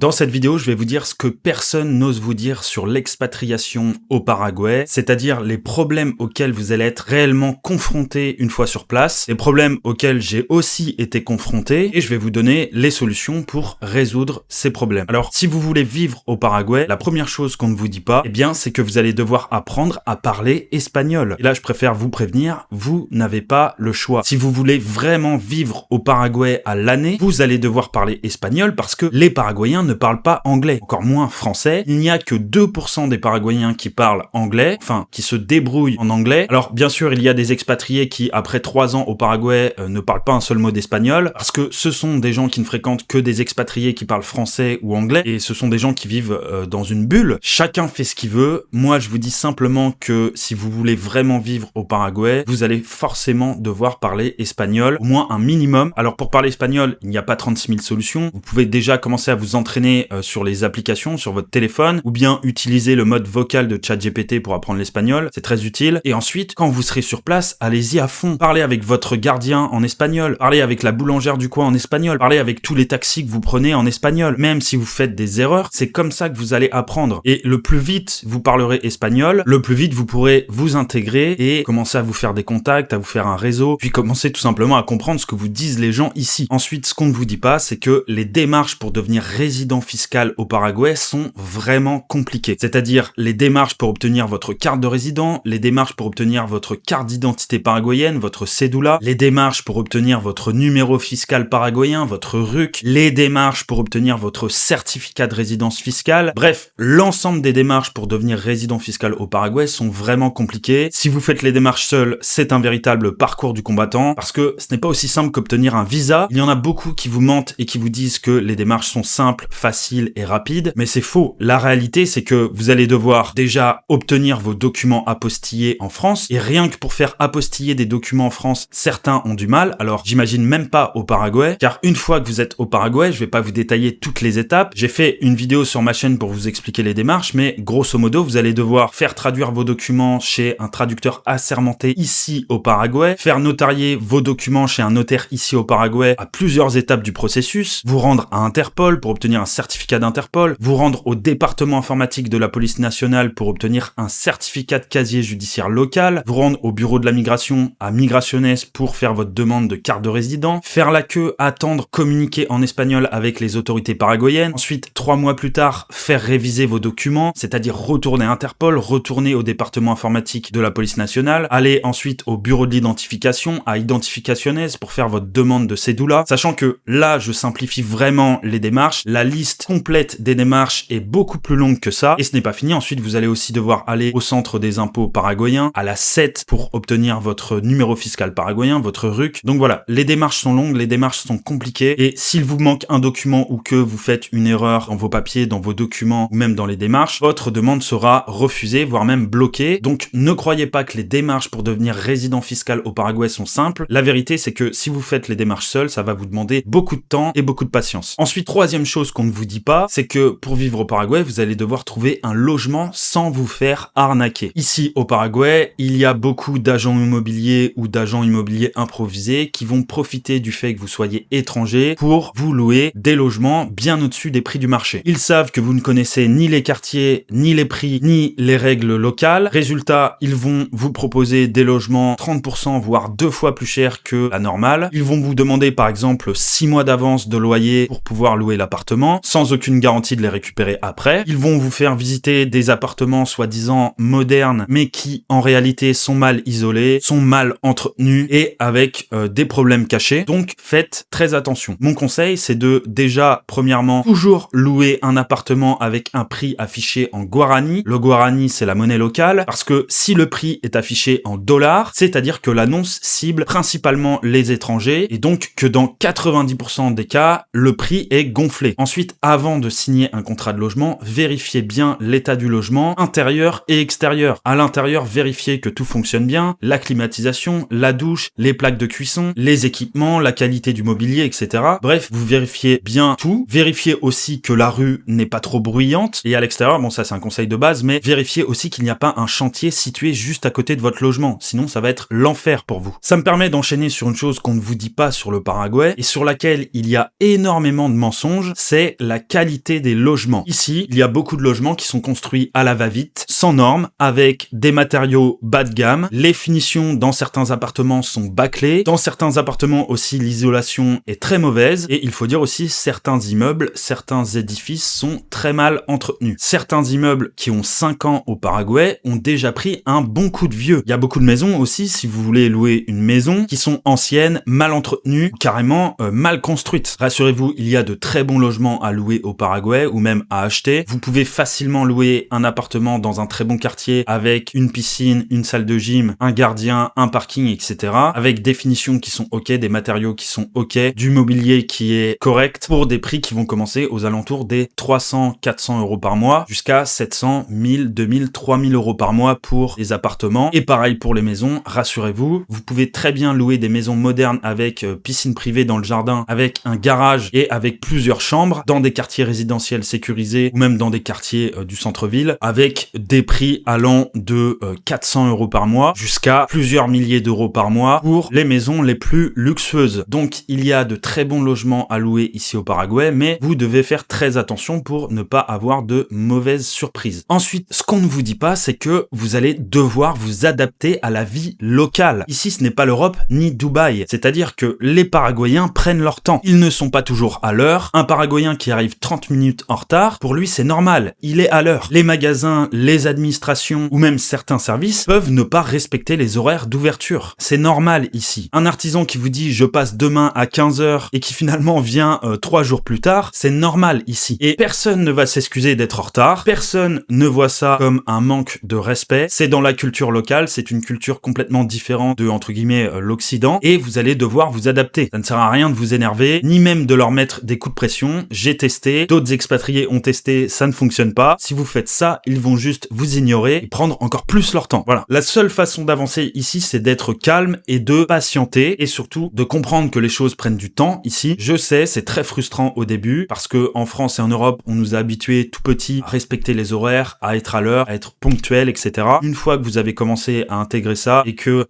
Dans cette vidéo, je vais vous dire ce que personne n'ose vous dire sur l'expatriation au Paraguay, c'est-à-dire les problèmes auxquels vous allez être réellement confrontés une fois sur place, les problèmes auxquels j'ai aussi été confronté, et je vais vous donner les solutions pour résoudre ces problèmes. Alors, si vous voulez vivre au Paraguay, la première chose qu'on ne vous dit pas, eh bien, c'est que vous allez devoir apprendre à parler espagnol. Et là, je préfère vous prévenir, vous n'avez pas le choix. Si vous voulez vraiment vivre au Paraguay à l'année, vous allez devoir parler espagnol parce que les Paraguayens ne parlent pas anglais, encore moins français. Il n'y a que 2% des Paraguayens qui parlent anglais, enfin, qui se débrouillent en anglais. Alors, bien sûr, il y a des expatriés qui, après 3 ans au Paraguay, ne parlent pas un seul mot d'espagnol, parce que ce sont des gens qui ne fréquentent que des expatriés qui parlent français ou anglais, et ce sont des gens qui vivent dans une bulle. Chacun fait ce qu'il veut. Moi, je vous dis simplement que si vous voulez vraiment vivre au Paraguay, vous allez forcément devoir parler espagnol, au moins un minimum. Alors, pour parler espagnol, il n'y a pas 36 000 solutions. Vous pouvez déjà commencer à vous entraîner sur les applications, sur votre téléphone, ou bien utiliser le mode vocal de ChatGPT pour apprendre l'espagnol, c'est très utile. Et ensuite, quand vous serez sur place, allez-y à fond. Parlez avec votre gardien en espagnol, parlez avec la boulangère du coin en espagnol, parlez avec tous les taxis que vous prenez en espagnol. Même si vous faites des erreurs, c'est comme ça que vous allez apprendre. Et le plus vite vous parlerez espagnol, le plus vite vous pourrez vous intégrer et commencer à vous faire des contacts, à vous faire un réseau, puis commencer tout simplement à comprendre ce que vous disent les gens ici. Ensuite, ce qu'on ne vous dit pas, c'est que les démarches pour devenir résident fiscal au Paraguay sont vraiment compliquées. C'est-à-dire les démarches pour obtenir votre carte de résident, les démarches pour obtenir votre carte d'identité paraguayenne, votre cédula, les démarches pour obtenir votre numéro fiscal paraguayen, votre RUC, les démarches pour obtenir votre certificat de résidence fiscale. Bref, l'ensemble des démarches pour devenir résident fiscal au Paraguay sont vraiment compliquées. Si vous faites les démarches seuls, c'est un véritable parcours du combattant parce que ce n'est pas aussi simple qu'obtenir un visa. Il y en a beaucoup qui vous mentent et qui vous disent que les démarches sont simples, facile et rapide, mais c'est faux. La réalité, c'est que vous allez devoir déjà obtenir vos documents apostillés en France, et rien que pour faire apostiller des documents en France, certains ont du mal, alors j'imagine même pas au Paraguay, car une fois que vous êtes au Paraguay, je vais pas vous détailler toutes les étapes, j'ai fait une vidéo sur ma chaîne pour vous expliquer les démarches, mais grosso modo, vous allez devoir faire traduire vos documents chez un traducteur assermenté ici au Paraguay, faire notarier vos documents chez un notaire ici au Paraguay à plusieurs étapes du processus, vous rendre à Interpol pour obtenir un certificat d'Interpol, vous rendre au département informatique de la police nationale pour obtenir un certificat de casier judiciaire local, vous rendre au bureau de la migration à Migraciones pour faire votre demande de carte de résident, faire la queue, attendre, communiquer en espagnol avec les autorités paraguayennes, ensuite 3 mois plus tard, faire réviser vos documents, c'est-à-dire retourner à Interpol, retourner au département informatique de la police nationale, aller ensuite au bureau de l'identification, à Identificaciones pour faire votre demande de cédula, sachant que là, je simplifie vraiment les démarches, la liste complète des démarches est beaucoup plus longue que ça, et ce n'est pas fini. Ensuite, vous allez aussi devoir aller au centre des impôts paraguayens, à la 7 pour obtenir votre numéro fiscal paraguayen, votre RUC. Donc voilà, les démarches sont longues, les démarches sont compliquées, et s'il vous manque un document ou que vous faites une erreur dans vos papiers, dans vos documents, ou même dans les démarches, votre demande sera refusée, voire même bloquée. Donc ne croyez pas que les démarches pour devenir résident fiscal au Paraguay sont simples. La vérité, c'est que si vous faites les démarches seuls, ça va vous demander beaucoup de temps et beaucoup de patience. Ensuite, troisième chose qu'on ne vous dit pas, c'est que pour vivre au Paraguay, vous allez devoir trouver un logement sans vous faire arnaquer. Ici, au Paraguay, il y a beaucoup d'agents immobiliers ou d'agents immobiliers improvisés qui vont profiter du fait que vous soyez étranger pour vous louer des logements bien au-dessus des prix du marché. Ils savent que vous ne connaissez ni les quartiers, ni les prix, ni les règles locales. Résultat, ils vont vous proposer des logements 30% voire 2 fois plus chers que la normale. Ils vont vous demander par exemple 6 mois d'avance de loyer pour pouvoir louer l'appartement, sans aucune garantie de les récupérer après. Ils vont vous faire visiter des appartements soi-disant modernes, mais qui en réalité sont mal isolés, sont mal entretenus et avec des problèmes cachés. Donc faites très attention. Mon conseil, c'est de déjà, premièrement, toujours louer un appartement avec un prix affiché en guarani. Le guarani, c'est la monnaie locale, parce que si le prix est affiché en dollars, c'est-à-dire que l'annonce cible principalement les étrangers, et donc que dans 90% des cas, le prix est gonflé. Ensuite, avant de signer un contrat de logement, vérifiez bien l'état du logement, intérieur et extérieur. À l'intérieur, vérifiez que tout fonctionne bien, la climatisation, la douche, les plaques de cuisson, les équipements, la qualité du mobilier, etc. Bref, vous vérifiez bien tout. Vérifiez aussi que la rue n'est pas trop bruyante. Et à l'extérieur, bon ça c'est un conseil de base, mais vérifiez aussi qu'il n'y a pas un chantier situé juste à côté de votre logement. Sinon, ça va être l'enfer pour vous. Ça me permet d'enchaîner sur une chose qu'on ne vous dit pas sur le Paraguay et sur laquelle il y a énormément de mensonges, c'est c'est la qualité des logements. Ici, il y a beaucoup de logements qui sont construits à la va-vite, sans normes, avec des matériaux bas de gamme. Les finitions dans certains appartements sont bâclées. Dans certains appartements aussi, l'isolation est très mauvaise. Et il faut dire aussi, certains immeubles, certains édifices sont très mal entretenus. Certains immeubles qui ont 5 ans au Paraguay ont déjà pris un bon coup de vieux. Il y a beaucoup de maisons aussi, si vous voulez louer une maison, qui sont anciennes, mal entretenues, carrément mal construites. Rassurez-vous, il y a de très bons logements à louer au Paraguay ou même à acheter. Vous pouvez facilement louer un appartement dans un très bon quartier avec une piscine, une salle de gym, un gardien, un parking, etc. Avec des finitions qui sont ok, des matériaux qui sont ok, du mobilier qui est correct pour des prix qui vont commencer aux alentours des 300-400 euros par mois jusqu'à 700, 1000, 2000, 3000 euros par mois pour les appartements. Et pareil pour les maisons, rassurez-vous, vous pouvez très bien louer des maisons modernes avec piscine privée dans le jardin, avec un garage et avec plusieurs chambres dans des quartiers résidentiels sécurisés ou même dans des quartiers du centre-ville avec des prix allant de 400 euros par mois jusqu'à plusieurs milliers d'euros par mois pour les maisons les plus luxueuses. Donc il y a de très bons logements à louer ici au Paraguay, mais vous devez faire très attention pour ne pas avoir de mauvaises surprises. Ensuite, ce qu'on ne vous dit pas, c'est que vous allez devoir vous adapter à la vie locale. Ici, ce n'est pas l'Europe ni Dubaï. C'est-à-dire que les Paraguayens prennent leur temps. Ils ne sont pas toujours à l'heure. Un Paraguayen qui arrive 30 minutes en retard, pour lui, c'est normal. Il est à l'heure. Les magasins, les administrations ou même certains services peuvent ne pas respecter les horaires d'ouverture. C'est normal ici. Un artisan qui vous dit « je passe demain à 15h » et qui finalement vient 3 jours plus tard, c'est normal ici. Et personne ne va s'excuser d'être en retard. Personne ne voit ça comme un manque de respect. C'est dans la culture locale. C'est une culture complètement différente de, entre guillemets, l'Occident. Et vous allez devoir vous adapter. Ça ne sert à rien de vous énerver, ni même de leur mettre des coups de pression. J'ai testé. D'autres expatriés ont testé. Ça ne fonctionne pas. Si vous faites ça, ils vont juste vous ignorer et prendre encore plus leur temps. Voilà. La seule façon d'avancer ici, c'est d'être calme et de patienter et surtout de comprendre que les choses prennent du temps ici. Je sais, c'est très frustrant au début parce que en France et en Europe, on nous a habitués tout petits à respecter les horaires, à être à l'heure, à être ponctuel, etc. Une fois que vous avez commencé à intégrer ça et que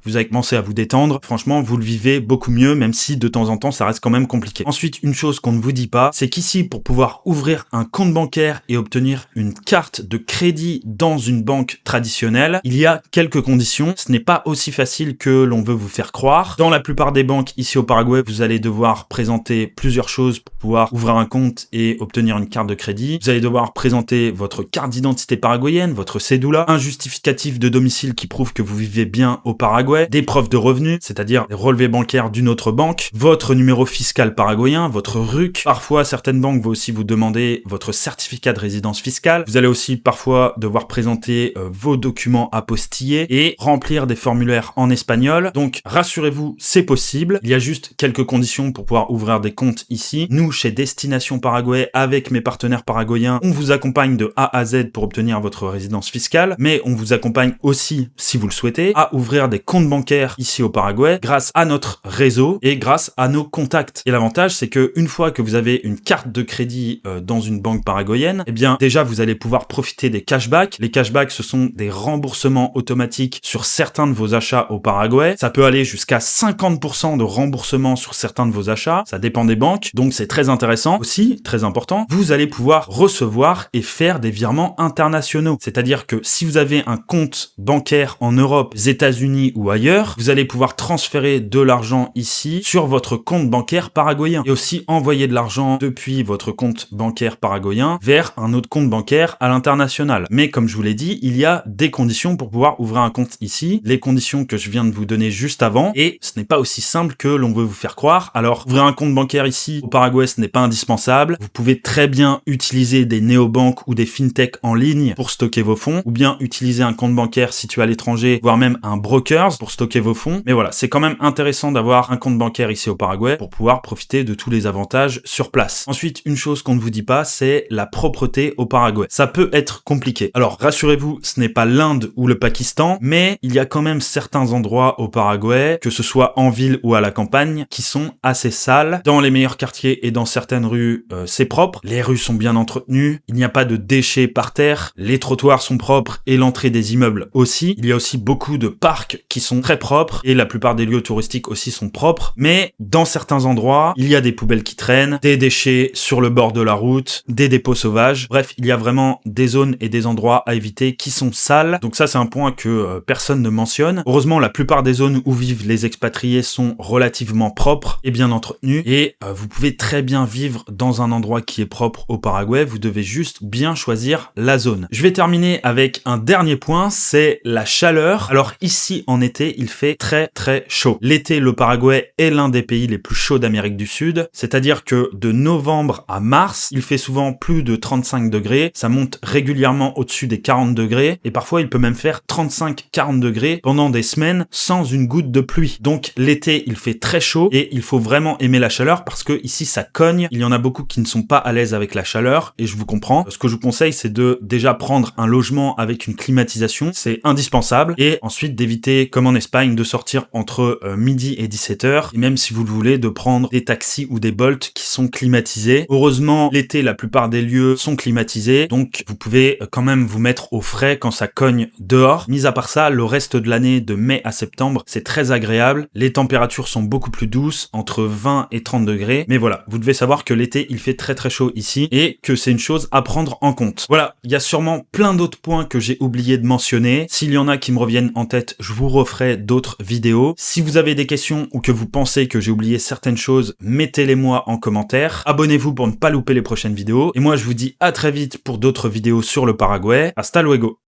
vous avez commencé à vous détendre, franchement, vous le vivez beaucoup mieux, même si de temps en temps, ça reste quand même compliqué. Ensuite, une chose qu'on ne vous dit pas, c'est qu'ici, pour pouvoir ouvrir un compte bancaire et obtenir une carte de crédit dans une banque traditionnelle, il y a quelques conditions. Ce n'est pas aussi facile que l'on veut vous faire croire. Dans la plupart des banques ici au Paraguay, vous allez devoir présenter plusieurs choses pour pouvoir ouvrir un compte et obtenir une carte de crédit. Vous allez devoir présenter votre carte d'identité paraguayenne, votre cédula, un justificatif de domicile qui prouve que vous vivez bien au Paraguay, des preuves de revenus, c'est-à-dire des relevés bancaires d'une autre banque, votre numéro fiscal paraguayen, votre RUC. Parfois, certaines banques vont aussi vous demander votre certificat de résidence fiscale. Vous allez aussi parfois devoir présenter vos documents apostillés et remplir des formulaires en espagnol. Donc, rassurez-vous, c'est possible. Il y a juste quelques conditions pour pouvoir ouvrir des comptes ici. Nous, chez Destination Paraguay, avec mes partenaires paraguayens, on vous accompagne de A à Z pour obtenir votre résidence fiscale, mais on vous accompagne aussi, si vous le souhaitez, à ouvrir des comptes bancaires ici au Paraguay grâce à notre réseau et grâce à nos contacts. Et l'avantage, c'est que une fois que vous avez une carte de crédit dans une banque paraguayenne, eh bien, déjà, vous allez pouvoir profiter des cashbacks. Les cashbacks, ce sont des remboursements automatiques sur certains de vos achats au Paraguay. Ça peut aller jusqu'à 50% de remboursement sur certains de vos achats. Ça dépend des banques. Donc, c'est très intéressant. Aussi, très important, vous allez pouvoir recevoir et faire des virements internationaux. C'est-à-dire que si vous avez un compte bancaire en Europe, aux États-Unis ou ailleurs, vous allez pouvoir transférer de l'argent ici sur votre compte bancaire paraguayen et aussi envoyer de l'argent depuis votre compte bancaire paraguayen vers un autre compte bancaire à l'international. Mais comme je vous l'ai dit, il y a des conditions pour pouvoir ouvrir un compte ici, les conditions que je viens de vous donner juste avant, et ce n'est pas aussi simple que l'on veut vous faire croire. Alors, ouvrir un compte bancaire ici au Paraguay, ce n'est pas indispensable. Vous pouvez très bien utiliser des néobanques ou des fintechs en ligne pour stocker vos fonds, ou bien utiliser un compte bancaire situé à l'étranger, voire même un broker pour stocker vos fonds. Mais voilà, c'est quand même intéressant d'avoir un compte bancaire ici au Paraguay pour pouvoir profiter de tous les avantages sur place. Ensuite, une chose qu'on ne vous dit pas, c'est la propreté au Paraguay. Ça peut être compliqué. Alors, rassurez-vous, ce n'est pas l'Inde ou le Pakistan, mais il y a quand même certains endroits au Paraguay, que ce soit en ville ou à la campagne, qui sont assez sales. Dans les meilleurs quartiers et dans certaines rues, c'est propre. Les rues sont bien entretenues. Il n'y a pas de déchets par terre. Les trottoirs sont propres et l'entrée des immeubles aussi. Il y a aussi beaucoup de parcs qui sont très propres et la plupart des lieux touristiques aussi sont propres. Mais dans certains endroits, il y a des poubelles qui traînent, des déchets déchets sur le bord de la route, des dépôts sauvages. Bref, il y a vraiment des zones et des endroits à éviter qui sont sales. Donc ça, c'est un point que personne ne mentionne. Heureusement, la plupart des zones où vivent les expatriés sont relativement propres et bien entretenues. Et vous pouvez très bien vivre dans un endroit qui est propre au Paraguay. Vous devez juste bien choisir la zone. Je vais terminer avec un dernier point, c'est la chaleur. Alors ici, en été, il fait très très chaud. L'été, le Paraguay est l'un des pays les plus chauds d'Amérique du Sud. C'est-à-dire que de novembre à mars, il fait souvent plus de 35 degrés. Ça monte régulièrement au-dessus des 40 degrés. Et parfois, il peut même faire 35-40 degrés pendant des semaines sans une goutte de pluie. Donc l'été, il fait très chaud et il faut vraiment aimer la chaleur parce que ici, ça cogne. Il y en a beaucoup qui ne sont pas à l'aise avec la chaleur et je vous comprends. Ce que je vous conseille, c'est de déjà prendre un logement avec une climatisation. C'est indispensable. Et ensuite, d'éviter, comme en Espagne, de sortir entre midi et 17h. Et même si vous le voulez, de prendre des taxis ou des Bolt qui sont climatisés. Heureusement, l'été, la plupart des lieux sont climatisés. Donc, vous pouvez quand même vous mettre au frais quand ça cogne dehors. Mis à part ça, le reste de l'année, de mai à septembre, c'est très agréable. Les températures sont beaucoup plus douces, entre 20 et 30 degrés. Mais voilà, vous devez savoir que l'été, il fait très très chaud ici et que c'est une chose à prendre en compte. Voilà, il y a sûrement plein d'autres points que j'ai oublié de mentionner. S'il y en a qui me reviennent en tête, je vous referai d'autres vidéos. Si vous avez des questions ou que vous pensez que j'ai oublié certaines choses, mettez-les moi en commentaire. Abonnez-vous pour ne pas louper les prochaines vidéos. Et moi, je vous dis à très vite pour d'autres vidéos sur le Paraguay. Hasta luego!